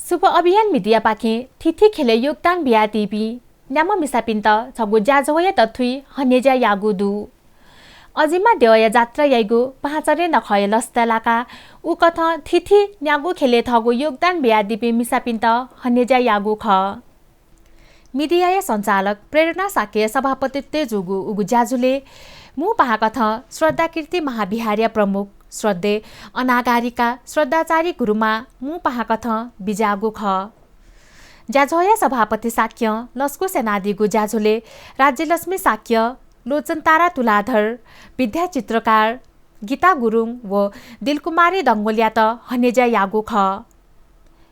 शुभ अभियान मीडिया पाखे थिथि खेले योगदान बिया टिपी न्याम मिसापिन्त छगु ज्याजोय तथुई हनेजा यागुदु अजिमा देवया जात्रा याइगु पाँचरे नखय लस्तलाका उ कथ थिथि न्यागु खेले थगु योगदान बिया दिपी मिसापिन्त हनेजा यागु ख मीडिया सञ्चालक प्रेरणा साके सभापति तेजुगु उगु ज्याजुले मु पाकथ श्रद्धा कीर्ति महाविहार्य प्रमुख श्रद्धे अनागारिका श्रद्धाचारी गुरुमा मु पाकथ बिजागु ख ज्याझोया सभापति साक्य लस्कु सेनादिगु ज्याझुले राज्यलक्ष्मी साक्य लोचन तारा तुलाधर विद्या चित्रकार गीता गुरुङ व दिलकुमारी दङ्गोलिया त हनेजा यागु ख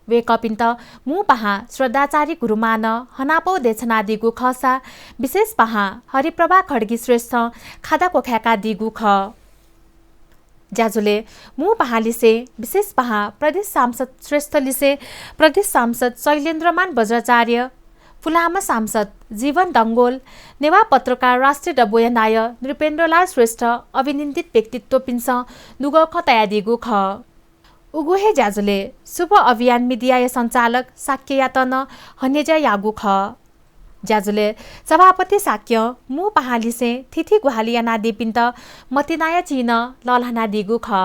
वे कपिन्त मु पहा श्रद्धाचारी गुरुमान हनापौ देछनादिगु खसा विशेष पहा हरिप्रभा खड्गी श्रेष्ठ खादा कोख्याका दिगु ख ज्याजुले मु पहालिसे विशेष पहा प्रदेश सांसद श्रेष्ठ लिसे प्रदेश सांसद शैलेन्द्रमान बज्राचार्य फुलामा सांसद जीवन दङ्गोल नेवा पत्रकार राष्ट्रिय डबोयनाय नृपेन्द्रलाल श्रेष्ठ अभिनन्दित व्यक्तित्व पिन्स नुग खतयादिगु ख उगुहे ज्याजुले शुभ अभियान मीडिया सञ्चालक साक्य यातन हनेजा यागु ख ज्याजुले सभापति साक्य मु पहालिसे थिथि गुहालिया नादी पिन्त मतिनाया चिन ललहना दिगु ख